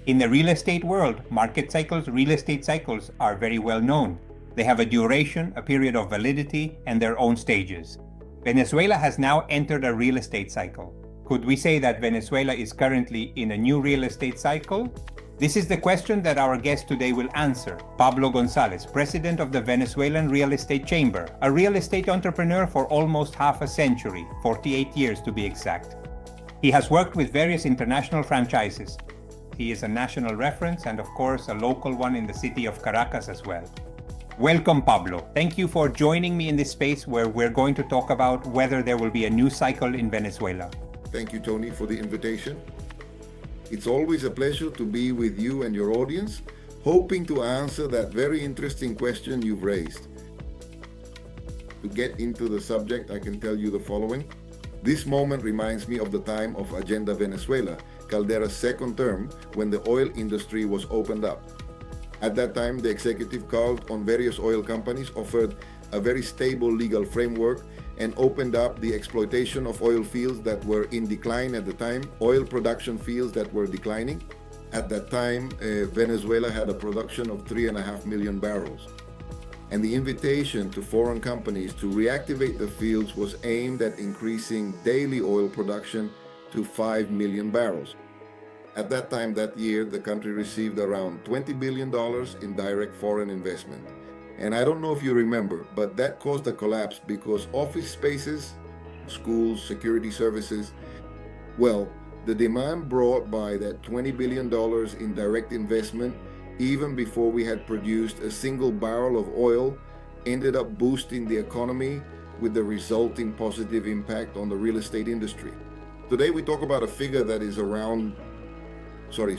In the real estate world, real estate cycles are very well known. They have a duration, a period of validity, and their own stages. Venezuela has now entered a real estate cycle. Could we say that Venezuela is currently in a new real estate cycle? This is the question that our guest today will answer. Pablo Gonzalez, president of the Venezuelan Real Estate Chamber, a real estate entrepreneur for almost half a century, 48 years to be exact. He has worked with various international franchises. He is a national reference and, of course, a local one in the city of Caracas as well. Welcome, Pablo. Thank you for joining me in this space where we're going to talk about whether there will be a new cycle in Venezuela. Thank you, Tony, for the invitation. It's always a pleasure to be with you and your audience, hoping to answer that very interesting question you've raised. To get into the subject, I can tell you the following. This moment reminds me of the time of Agenda Venezuela, Caldera's second term, when the oil industry was opened up. At that time, the executive called on various oil companies, offered a very stable legal framework, and opened up the exploitation of oil fields that were in decline at the time, oil production fields that were declining. At that time, Venezuela had a production of 3.5 million barrels. And the invitation to foreign companies to reactivate the fields was aimed at increasing daily oil production to 5 million barrels. At that time, that year, the country received around $20 billion in direct foreign investment. And I don't know if you remember, but that caused a collapse because office spaces, schools, security services, well, the demand brought by that $20 billion in direct investment, even before we had produced a single barrel of oil, ended up boosting the economy with the resulting positive impact on the real estate industry. Today we talk about a figure that is around... Sorry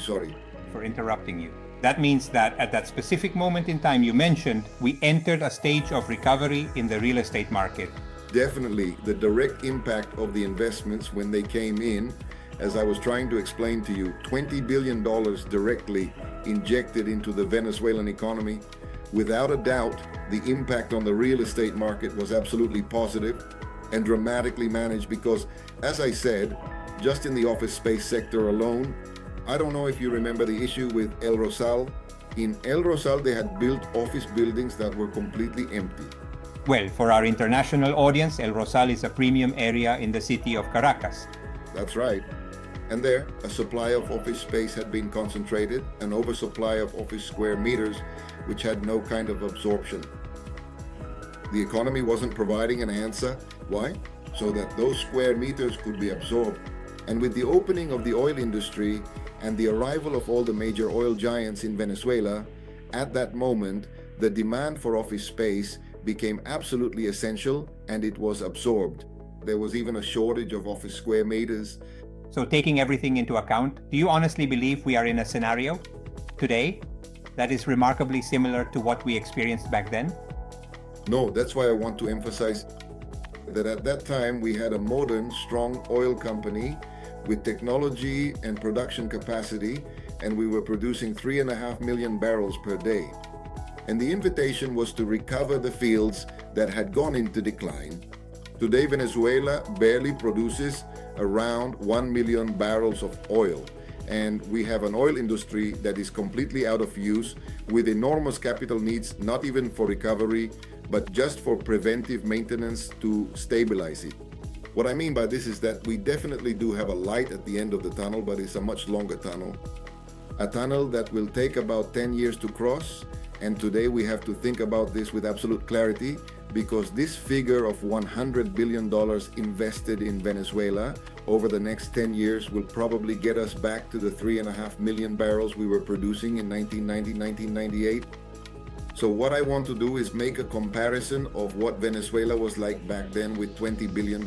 for interrupting you. That means that at that specific moment in time you mentioned, we entered a stage of recovery in the real estate market. Definitely, the direct impact of the investments when they came in, as I was trying to explain to you, $20 billion directly injected into the Venezuelan economy. Without a doubt, the impact on the real estate market was absolutely positive and dramatically managed because, as I said, just in the office space sector alone, I don't know if you remember the issue with El Rosal. In El Rosal, they had built office buildings that were completely empty. Well, for our international audience, El Rosal is a premium area in the city of Caracas. That's right. And there, a supply of office space had been concentrated, an oversupply of office square meters, which had no kind of absorption. The economy wasn't providing an answer. Why? So that those square meters could be absorbed. And with the opening of the oil industry and the arrival of all the major oil giants in Venezuela, at that moment, the demand for office space became absolutely essential and it was absorbed. There was even a shortage of office square meters. So taking everything into account, do you honestly believe we are in a scenario today that is remarkably similar to what we experienced back then? No, that's why I want to emphasize that at that time we had a modern, strong oil company with technology and production capacity, and we were producing 3.5 million barrels per day. And the invitation was to recover the fields that had gone into decline. Today, Venezuela barely produces around 1 million barrels of oil, and we have an oil industry that is completely out of use with enormous capital needs, not even for recovery, but just for preventive maintenance to stabilize it. What I mean by this is that we definitely do have a light at the end of the tunnel, but it's a much longer tunnel. A tunnel that will take about 10 years to cross, and today we have to think about this with absolute clarity because this figure of $100 billion invested in Venezuela over the next 10 years will probably get us back to the 3.5 million barrels we were producing in 1990, 1998. So what I want to do is make a comparison of what Venezuela was like back then with $20 billion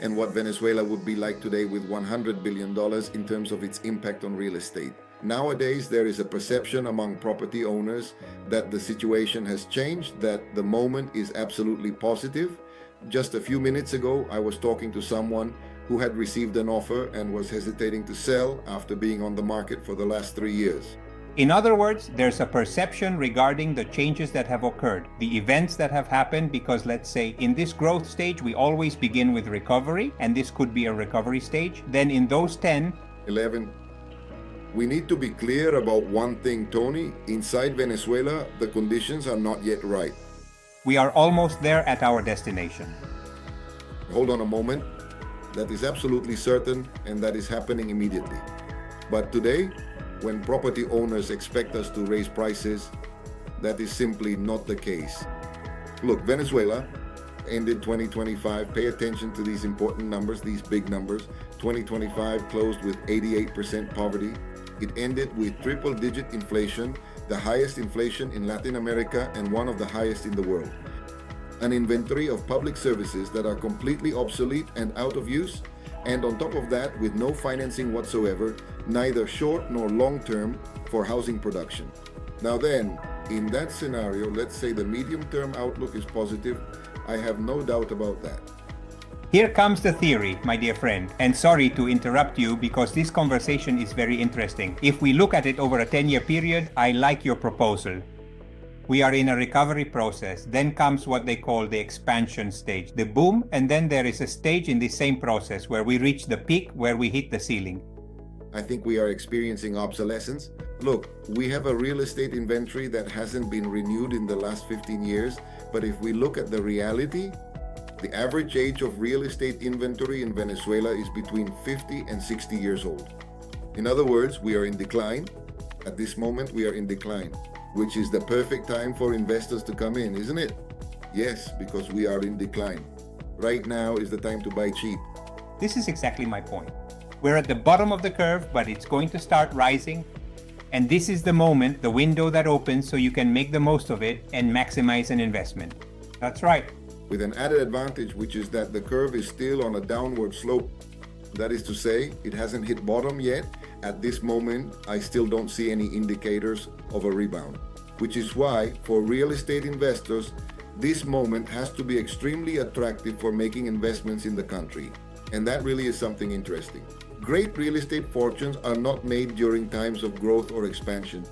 and what Venezuela would be like today with $100 billion in terms of its impact on real estate. Nowadays, there is a perception among property owners that the situation has changed, that the moment is absolutely positive. Just a few minutes ago, I was talking to someone who had received an offer and was hesitating to sell after being on the market for the last 3 years. In other words, there's a perception regarding the changes that have occurred, the events that have happened, because let's say in this growth stage, we always begin with recovery, and this could be a recovery stage. Then in those 10, 11, We need to be clear about one thing, Tony. Inside Venezuela, the conditions are not yet right. We are almost there at our destination. Hold on a moment. That is absolutely certain, and that is happening immediately. But today, when property owners expect us to raise prices, that is simply not the case. Look, Venezuela ended 2025. Pay attention to these important numbers, these big numbers. 2025 closed with 88% poverty. It ended with triple-digit inflation, the highest inflation in Latin America and one of the highest in the world. An inventory of public services that are completely obsolete and out of use, and on top of that, with no financing whatsoever, neither short nor long-term, for housing production. Now then, in that scenario, let's say the medium-term outlook is positive. I have no doubt about that. Here comes the theory, my dear friend, and sorry to interrupt you because this conversation is very interesting. If we look at it over a 10-year period, I like your proposal. We are in a recovery process. Then comes what they call the expansion stage, the boom, and then there is a stage in the same process where we reach the peak, where we hit the ceiling. I think we are experiencing obsolescence. Look, we have a real estate inventory that hasn't been renewed in the last 15 years, but if we look at the reality, the average age of real estate inventory in Venezuela is between 50 and 60 years old. In other words, we are in decline. At this moment, we are in decline, which is the perfect time for investors to come in, isn't it? Yes, because we are in decline. Right now is the time to buy cheap. This is exactly my point. We're at the bottom of the curve, but it's going to start rising. And this is the moment, the window that opens so you can make the most of it and maximize an investment. That's right. With an added advantage, which is that the curve is still on a downward slope. That is to say, it hasn't hit bottom yet. At this moment, I still don't see any indicators of a rebound, which is why, for real estate investors, this moment has to be extremely attractive for making investments in the country. And that really is something interesting. Great real estate fortunes are not made during times of growth or expansion.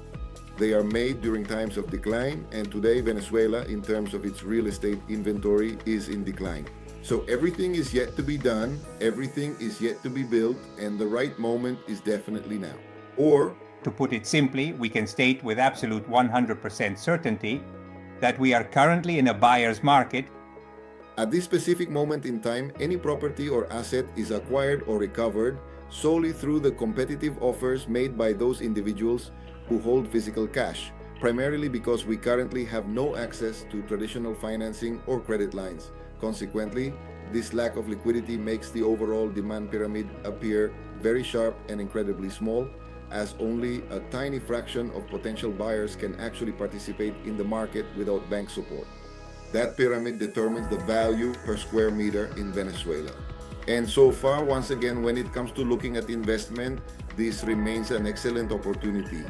They are made during times of decline, and today Venezuela, in terms of its real estate inventory, is in decline. So everything is yet to be done, everything is yet to be built, and the right moment is definitely now. Or, to put it simply, we can state with absolute 100% certainty that we are currently in a buyer's market. At this specific moment in time, any property or asset is acquired or recovered solely through the competitive offers made by those individuals who hold physical cash, primarily because we currently have no access to traditional financing or credit lines. Consequently, this lack of liquidity makes the overall demand pyramid appear very sharp and incredibly small, as only a tiny fraction of potential buyers can actually participate in the market without bank support. That pyramid determines the value per square meter in Venezuela. And so far, once again, when it comes to looking at investment, this remains an excellent opportunity.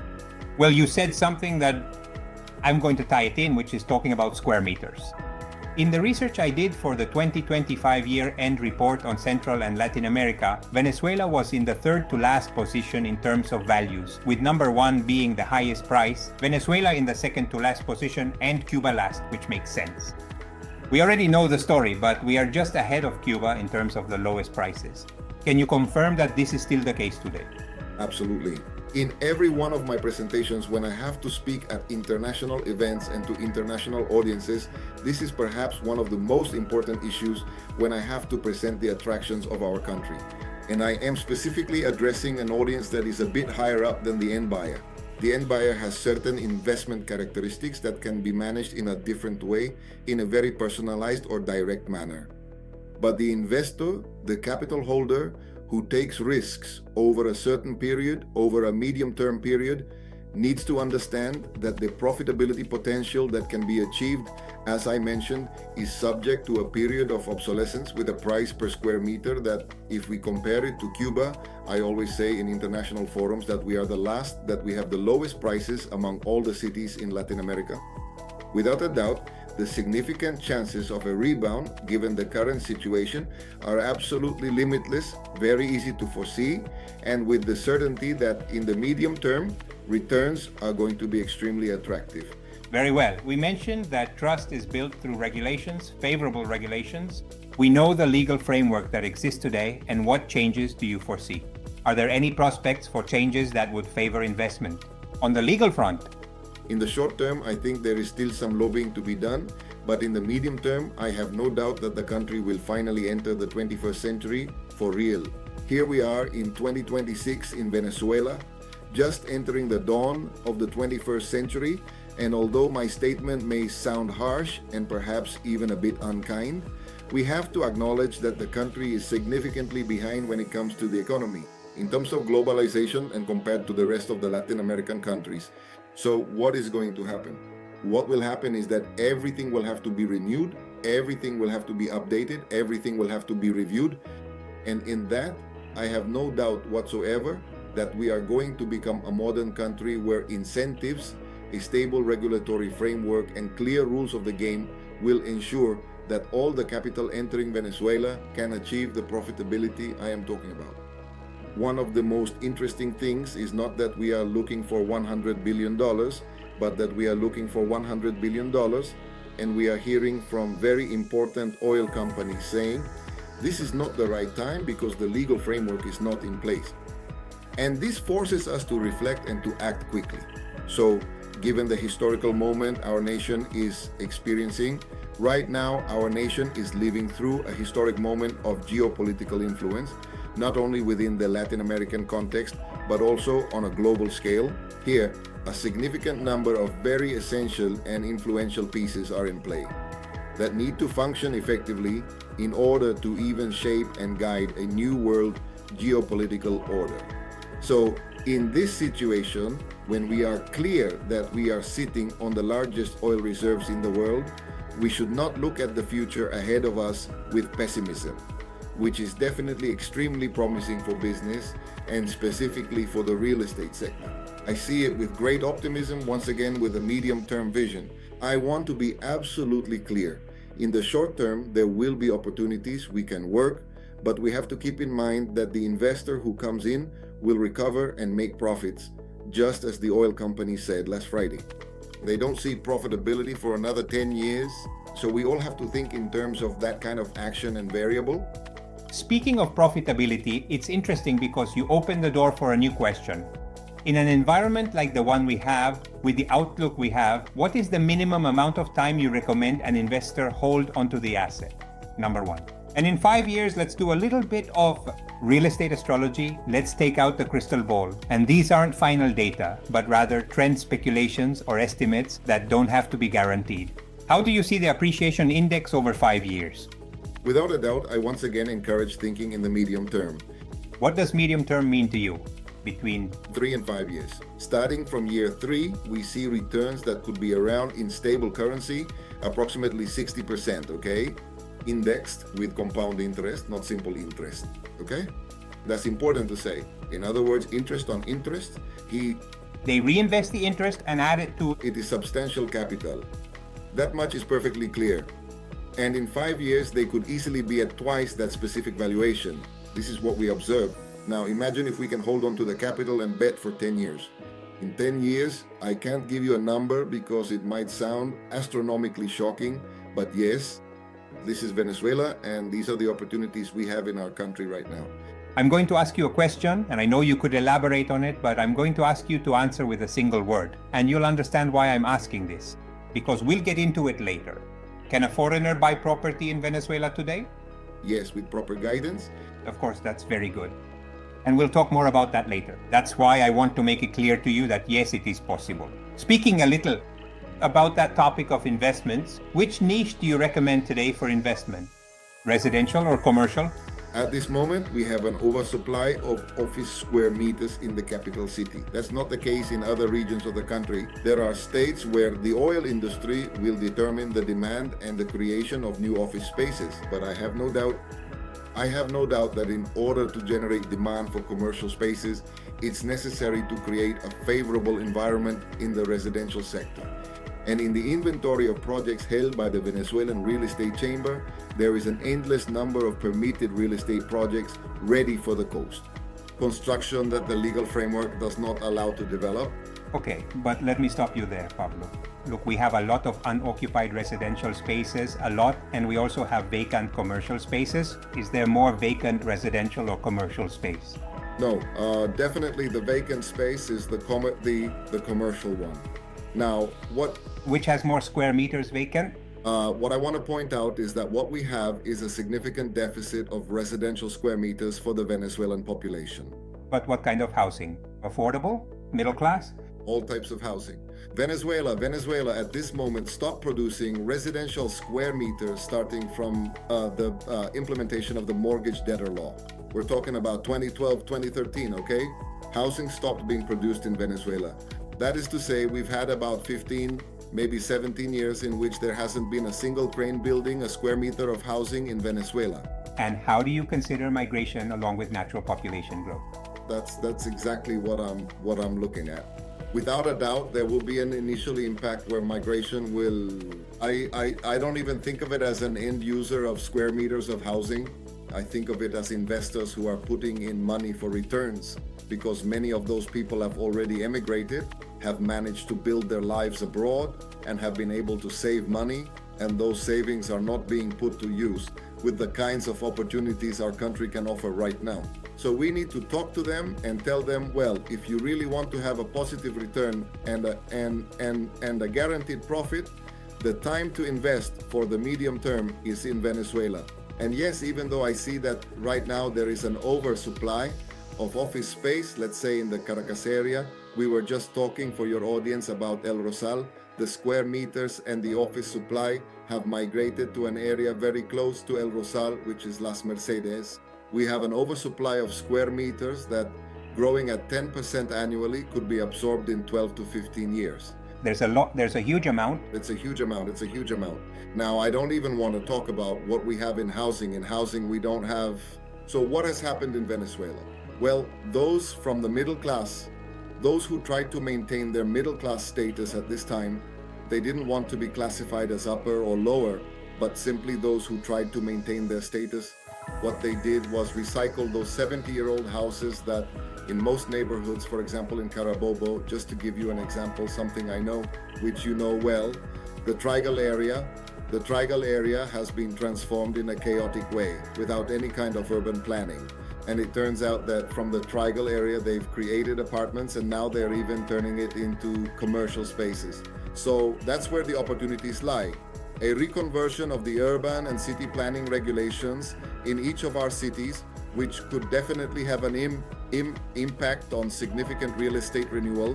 Well, you said something that I'm going to tie it in, which is talking about square meters. In the research I did for the 2025 year-end report on Central and Latin America, Venezuela was in the third to last position in terms of values, with number one being the highest price, Venezuela in the second to last position, and Cuba last, which makes sense. We already know the story, but we are just ahead of Cuba in terms of the lowest prices. Can you confirm that this is still the case today? Absolutely. In every one of my presentations, when I have to speak at international events and to international audiences, this is perhaps one of the most important issues when I have to present the attractions of our country. And I am specifically addressing an audience that is a bit higher up than the end buyer. The end buyer has certain investment characteristics that can be managed in a different way, in a very personalized or direct manner. But the investor, the capital holder, who takes risks over a certain period, over a medium-term period, needs to understand that the profitability potential that can be achieved, as I mentioned, is subject to a period of obsolescence with a price per square meter that, if we compare it to Cuba, I always say in international forums that we are the last, that we have the lowest prices among all the cities in Latin America. Without a doubt, the significant chances of a rebound, given the current situation, are absolutely limitless, very easy to foresee, and with the certainty that in the medium term, returns are going to be extremely attractive. Very well. We mentioned that trust is built through regulations, favorable regulations. We know the legal framework that exists today, and what changes do you foresee? Are there any prospects for changes that would favor investment? On the legal front, In the short term, I think there is still some lobbying to be done, but in the medium term, I have no doubt that the country will finally enter the 21st century for real. Here we are in 2026 in Venezuela, just entering the dawn of the 21st century, and although my statement may sound harsh and perhaps even a bit unkind, we have to acknowledge that the country is significantly behind when it comes to the economy, in terms of globalization and compared to the rest of the Latin American countries. So what is going to happen? What will happen is that everything will have to be renewed, everything will have to be updated, everything will have to be reviewed. And in that, I have no doubt whatsoever that we are going to become a modern country where incentives, a stable regulatory framework, and clear rules of the game will ensure that all the capital entering Venezuela can achieve the profitability I am talking about. One of the most interesting things is not that we are looking for $100 billion, but that we are looking for $100 billion, and we are hearing from very important oil companies saying, this is not the right time because the legal framework is not in place. And this forces us to reflect and to act quickly. So, given the historical moment our nation is experiencing, right now our nation is living through a historic moment of geopolitical influence, not only within the Latin American context, but also on a global scale. Here, a significant number of very essential and influential pieces are in play that need to function effectively in order to even shape and guide a new world geopolitical order. So, in this situation, when we are clear that we are sitting on the largest oil reserves in the world, we should not look at the future ahead of us with pessimism, which is definitely extremely promising for business and specifically for the real estate sector. I see it with great optimism, once again with a medium-term vision. I want to be absolutely clear. In the short term, there will be opportunities, we can work, but we have to keep in mind that the investor who comes in will recover and make profits, just as the oil company said last Friday. They don't see profitability for another 10 years, so we all have to think in terms of that kind of action and variable. speaking of profitability, it's interesting because you open the door for a new question. In an environment like the one we have, with the outlook we have, what is the minimum amount of time you recommend an investor hold onto the asset? Number one. And in 5 years, let's do a little bit of real estate astrology. Let's take out the crystal ball. And these aren't final data, but rather trend speculations or estimates that don't have to be guaranteed. How do you see the appreciation index over 5 years? Without a doubt, I once again encourage thinking in the medium term. What does medium term mean to you? Between 3 and 5 years. Starting from year 3, we see returns that could be around in stable currency, approximately 60%, okay? Indexed with compound interest, not simple interest, okay? That's important to say. In other words, interest on interest, they reinvest the interest and add it to it is substantial capital. That much is perfectly clear. And in 5 years, they could easily be at twice that specific valuation. This is what we observe. Now imagine if we can hold on to the capital and bet for 10 years. In 10 years, I can't give you a number because it might sound astronomically shocking, but yes, this is Venezuela and these are the opportunities we have in our country right now. I'm going to ask you a question, and I know you could elaborate on it, but I'm going to ask you to answer with a single word. And you'll understand why I'm asking this, because we'll get into it later. Can a foreigner buy property in Venezuela today? Yes, with proper guidance. Of course, that's very good. And we'll talk more about that later. That's why I want to make it clear to you that yes, it is possible. Speaking a little about that topic of investments, which niche do you recommend today for investment? Residential or commercial? At this moment, we have an oversupply of office square meters in the capital city. That's not the case in other regions of the country. There are states where the oil industry will determine the demand and the creation of new office spaces. But I have no doubt that in order to generate demand for commercial spaces, it's necessary to create a favorable environment in the residential sector. And in the inventory of projects held by the Venezuelan Real Estate Chamber, there is an endless number of permitted real estate projects ready for the coast. Construction that the legal framework does not allow to develop. Okay, but let me stop you there, Pablo. Look, we have a lot of unoccupied residential spaces, and we also have vacant commercial spaces. Is there more vacant residential or commercial space? No, definitely the vacant space is the commercial one. Now, Which has more square meters vacant? what I want to point out is that what we have is a significant deficit of residential square meters for the Venezuelan population. But what kind of housing? Affordable? Middle class? All types of housing. Venezuela at this moment stopped producing residential square meters starting from the implementation of the mortgage debtor law. We're talking about 2012, 2013, okay? Housing stopped being produced in Venezuela. That is to say, we've had about 15, maybe 17 years in which there hasn't been a single crane building a square meter of housing in Venezuela. And how do you consider migration along with natural population growth? That's exactly what I'm looking at. Without a doubt, there will be an initial impact where migration will. I don't even think of it as an end user of square meters of housing. I think of it as investors who are putting in money for returns, because many of those people have already emigrated, have managed to build their lives abroad, and have been able to save money, and those savings are not being put to use with the kinds of opportunities our country can offer right now. So we need to talk to them and tell them, well, if you really want to have a positive return and a guaranteed profit, the time to invest for the medium term is in Venezuela. And yes, even though I see that right now there is an oversupply of office space, let's say in the Caracas area, we were just talking for your audience about El Rosal, the square meters and the office supply have migrated to an area very close to El Rosal, which is Las Mercedes. We have an oversupply of square meters that, growing at 10% annually, could be absorbed in 12 to 15 years. There's a huge amount. It's a huge amount. Now, I don't even want to talk about what we have in housing. In housing, we don't have. So what has happened in Venezuela? Well, those from the middle class, those who tried to maintain their middle class status at this time, they didn't want to be classified as upper or lower, but simply those who tried to maintain their status. What they did was recycle those 70-year-old houses that in most neighborhoods, for example in Carabobo, just to give you an example, something I know, which you know well, the Trigal area has been transformed in a chaotic way without any kind of urban planning. And it turns out that from the Trigal area, they've created apartments and now they're even turning it into commercial spaces. So that's where the opportunities lie. A reconversion of the urban and city planning regulations in each of our cities, which could definitely have an impact on significant real estate renewal,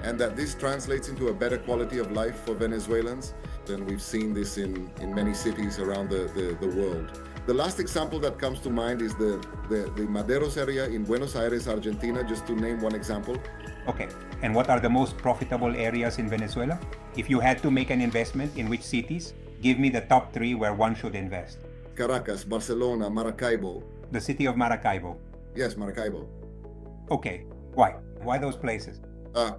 and that this translates into a better quality of life for Venezuelans. And we've seen this in many cities around the world. The last example that comes to mind is the Maderos area in Buenos Aires, Argentina, just to name one example. Okay, and what are the most profitable areas in Venezuela? If you had to make an investment, in which cities? Give me the top 3 where one should invest. Caracas, Barcelona, Maracaibo. The city of Maracaibo. Yes, Maracaibo. Okay, why? Why those places?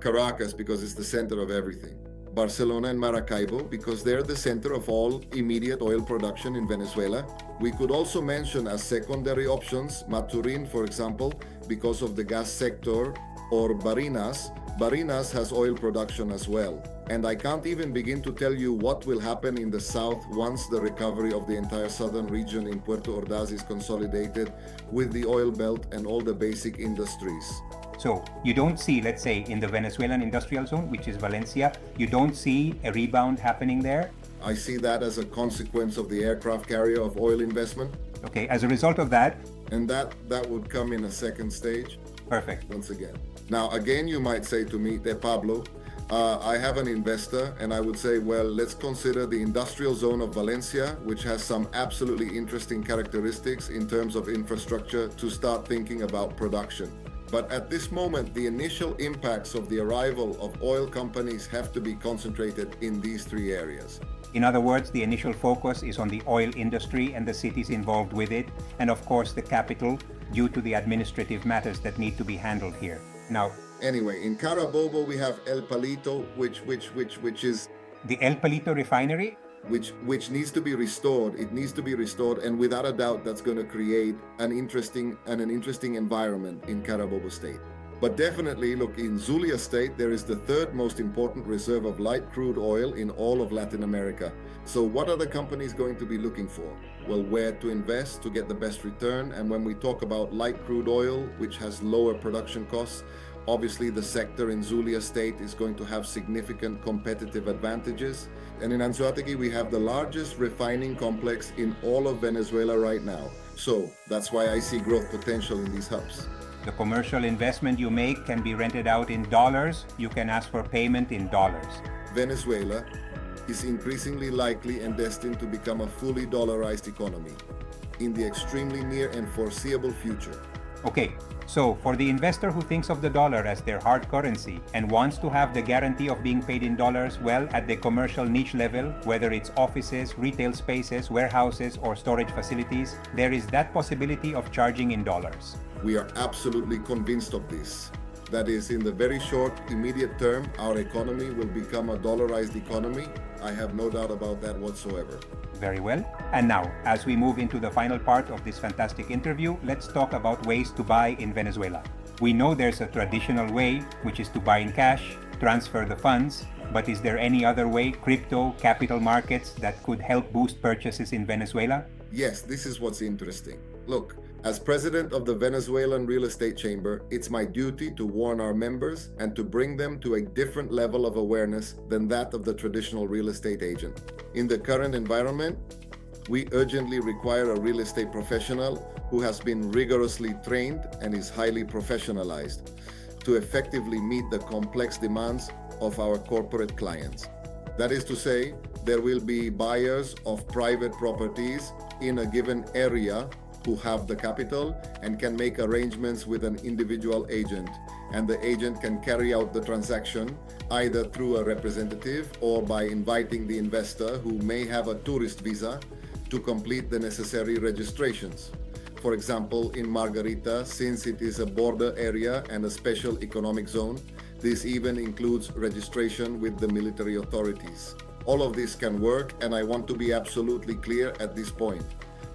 Caracas, because it's the center of everything. Barcelona and Maracaibo, because they're the center of all immediate oil production in Venezuela. We could also mention as secondary options, Maturin, for example, because of the gas sector, or Barinas. Barinas has oil production as well. And I can't even begin to tell you what will happen in the south once the recovery of the entire southern region in Puerto Ordaz is consolidated with the oil belt and all the basic industries. So you don't see, let's say, in the Venezuelan industrial zone, which is Valencia, you don't see a rebound happening there? I see that as a consequence of the aircraft carrier of oil investment. Okay, as a result of that? And that would come in a second stage. Perfect. Once again. Now, again, you might say to me, De Pablo, I have an investor, and I would say, well, let's consider the industrial zone of Valencia, which has some absolutely interesting characteristics in terms of infrastructure to start thinking about production. But at this moment, the initial impacts of the arrival of oil companies have to be concentrated in these 3 areas. In other words, the initial focus is on the oil industry and the cities involved with it, and of course the capital, due to the administrative matters that need to be handled here. Now, anyway, in Carabobo we have El Palito, which is the El Palito refinery, which needs to be restored. It needs to be restored, and without a doubt, that's going to create an interesting environment in Carabobo State. But definitely, look, in Zulia State, there is the third most important reserve of light crude oil in all of Latin America. So what are the companies going to be looking for? Well, where to invest to get the best return. And when we talk about light crude oil, which has lower production costs, obviously the sector in Zulia State is going to have significant competitive advantages. And in Anzoátegui, we have the largest refining complex in all of Venezuela right now. So that's why I see growth potential in these hubs. The commercial investment you make can be rented out in dollars. You can ask for payment in dollars. Venezuela is increasingly likely and destined to become a fully dollarized economy in the extremely near and foreseeable future. Okay, so for the investor who thinks of the dollar as their hard currency and wants to have the guarantee of being paid in dollars, well, at the commercial niche level, whether it's offices, retail spaces, warehouses, or storage facilities, there is that possibility of charging in dollars. We are absolutely convinced of this. That is, in the very short, immediate term, our economy will become a dollarized economy. I have no doubt about that whatsoever. Very well. And now, as we move into the final part of this fantastic interview, let's talk about ways to buy in Venezuela. We know there's a traditional way, which is to buy in cash, transfer the funds, but is there any other way, crypto, capital markets, that could help boost purchases in Venezuela? Yes, this is what's interesting. Look, as president of the Venezuelan Real Estate Chamber, it's my duty to warn our members and to bring them to a different level of awareness than that of the traditional real estate agent. In the current environment, we urgently require a real estate professional who has been rigorously trained and is highly professionalized to effectively meet the complex demands of our corporate clients. That is to say, there will be buyers of private properties in a given area who have the capital and can make arrangements with an individual agent, and the agent can carry out the transaction either through a representative or by inviting the investor, who may have a tourist visa, to complete the necessary registrations. For example, in Margarita, since it is a border area and a special economic zone, this even includes registration with the military authorities. All of this can work, and I want to be absolutely clear at this point.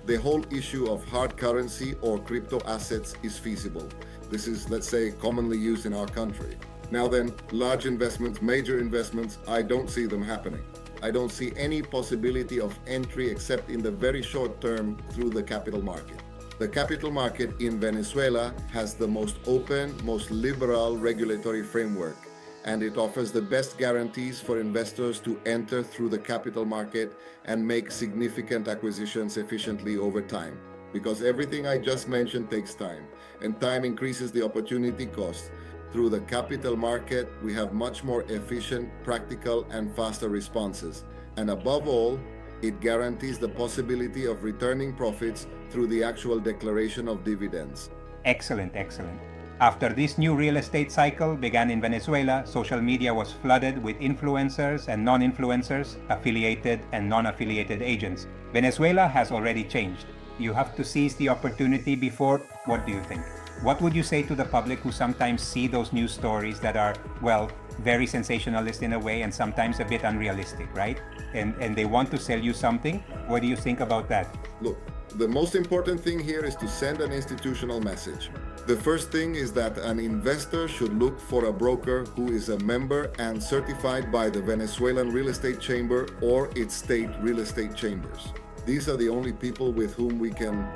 The whole issue of hard currency or crypto assets is feasible. This is, let's say, commonly used in our country. Now then, large investments, major investments, I don't see them happening. I don't see any possibility of entry except in the very short term through the capital market. The capital market in Venezuela has the most open, most liberal regulatory framework, and it offers the best guarantees for investors to enter through the capital market and make significant acquisitions efficiently over time. Because everything I just mentioned takes time, and time increases the opportunity cost. Through the capital market, we have much more efficient, practical, and faster responses. And above all, it guarantees the possibility of returning profits through the actual declaration of dividends. Excellent, excellent. After this new real estate cycle began in Venezuela, social media was flooded with influencers and non-influencers, affiliated and non-affiliated agents. Venezuela has already changed. You have to seize the opportunity before. What do you think? What would you say to the public who sometimes see those news stories that are, well, very sensationalist in a way and sometimes a bit unrealistic, right? And they want to sell you something? What do you think about that? Look, the most important thing here is to send an institutional message. The first thing is that an investor should look for a broker who is a member and certified by the Venezuelan Real Estate Chamber or its state real estate chambers. These are the only people with whom we can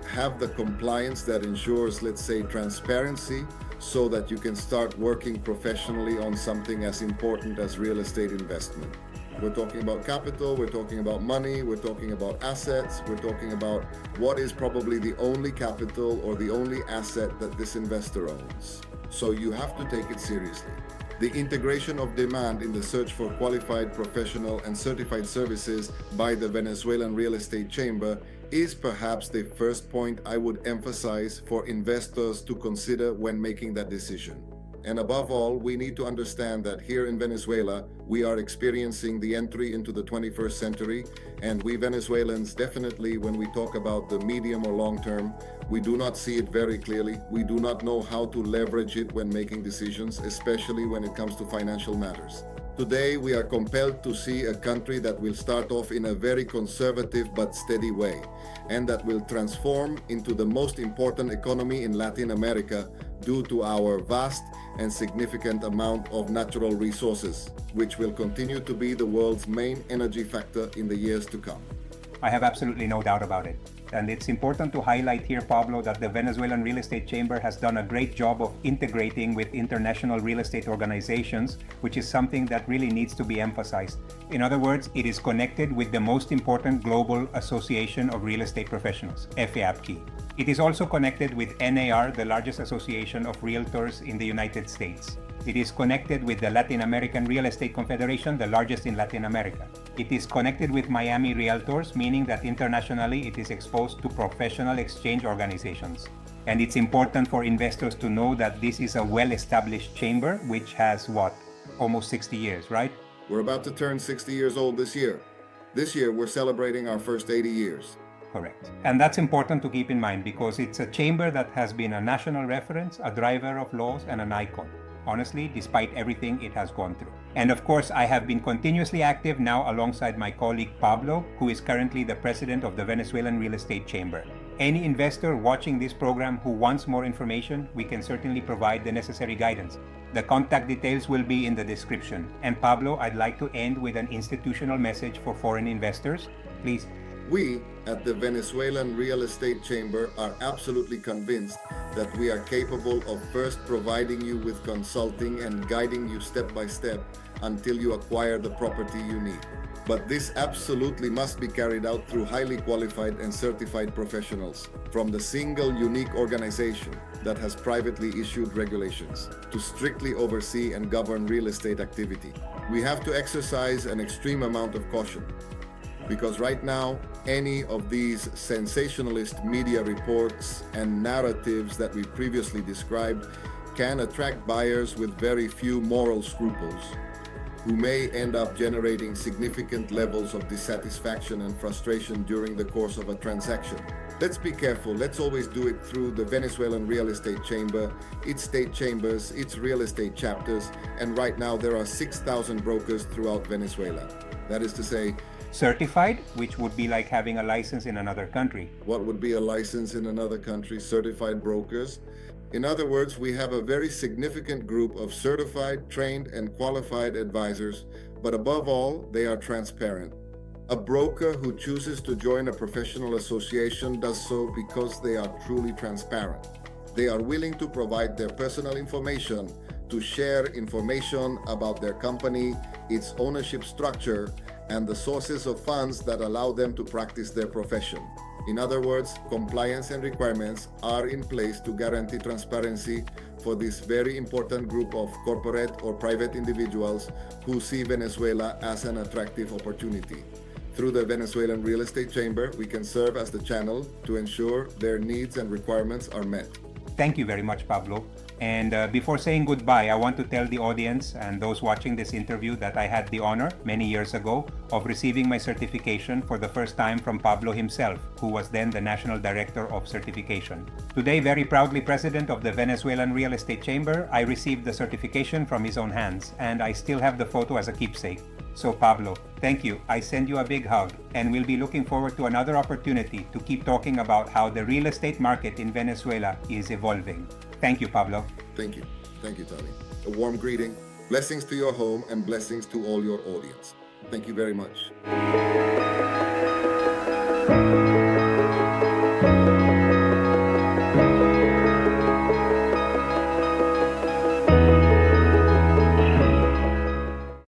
have the compliance that ensures, let's say, transparency, so that you can start working professionally on something as important as real estate investment. We're talking about capital, we're talking about money, we're talking about assets, we're talking about what is probably the only capital or the only asset that this investor owns. So you have to take it seriously. The integration of demand in the search for qualified, professional, and certified services by the Venezuelan Real Estate Chamber is perhaps the first point I would emphasize for investors to consider when making that decision. And above all, we need to understand that here in Venezuela, we are experiencing the entry into the 21st century, and we Venezuelans definitely, when we talk about the medium or long term, we do not see it very clearly. We do not know how to leverage it when making decisions, especially when it comes to financial matters. Today, we are compelled to see a country that will start off in a very conservative but steady way, and that will transform into the most important economy in Latin America due to our vast and significant amount of natural resources, which will continue to be the world's main energy factor in the years to come. I have absolutely no doubt about it. And it's important to highlight here, Pablo, that the Venezuelan Real Estate Chamber has done a great job of integrating with international real estate organizations, which is something that really needs to be emphasized. In other words, it is connected with the most important global association of real estate professionals, FAAPKI. It is also connected with NAR, the largest association of realtors in the United States. It is connected with the Latin American Real Estate Confederation, the largest in Latin America. It is connected with Miami Realtors, meaning that internationally it is exposed to professional exchange organizations. And it's important for investors to know that this is a well-established chamber, which has almost 60 years, right? We're about to turn 60 years old this year. This year, we're celebrating our first 80 years. Correct. And that's important to keep in mind because it's a chamber that has been a national reference, a driver of laws, and an icon. Honestly, despite everything it has gone through. And of course, I have been continuously active now alongside my colleague Pablo, who is currently the president of the Venezuelan Real Estate Chamber. Any investor watching this program who wants more information, we can certainly provide the necessary guidance. The contact details will be in the description. And Pablo, I'd like to end with an institutional message for foreign investors. Please. We at the Venezuelan Real Estate Chamber are absolutely convinced that we are capable of first providing you with consulting and guiding you step by step until you acquire the property you need. But this absolutely must be carried out through highly qualified and certified professionals, from the single unique organization that has privately issued regulations to strictly oversee and govern real estate activity. We have to exercise an extreme amount of caution, because right now, any of these sensationalist media reports and narratives that we previously described can attract buyers with very few moral scruples, who may end up generating significant levels of dissatisfaction and frustration during the course of a transaction. Let's be careful. Let's always do it through the Venezuelan Real Estate Chamber, its state chambers, its real estate chapters, and right now there are 6,000 brokers throughout Venezuela. That is to say, certified, which would be like having a license in another country. What would be a license in another country? Certified brokers. In other words, we have a very significant group of certified, trained, and qualified advisors, but above all, they are transparent. A broker who chooses to join a professional association does so because they are truly transparent. They are willing to provide their personal information, to share information about their company, its ownership structure, and the sources of funds that allow them to practice their profession. In other words, compliance and requirements are in place to guarantee transparency for this very important group of corporate or private individuals who see Venezuela as an attractive opportunity. Through the Venezuelan Real Estate Chamber, we can serve as the channel to ensure their needs and requirements are met. Thank you very much, Pablo. And before saying goodbye, I want to tell the audience and those watching this interview that I had the honor many years ago of receiving my certification for the first time from Pablo himself, who was then the National Director of Certification. Today, very proudly President of the Venezuelan Real Estate Chamber, I received the certification from his own hands, and I still have the photo as a keepsake. So Pablo, thank you. I send you a big hug, and we'll be looking forward to another opportunity to keep talking about how the real estate market in Venezuela is evolving. Thank you, Pablo. Thank you. Thank you, Tony. A warm greeting. Blessings to your home and blessings to all your audience. Thank you very much.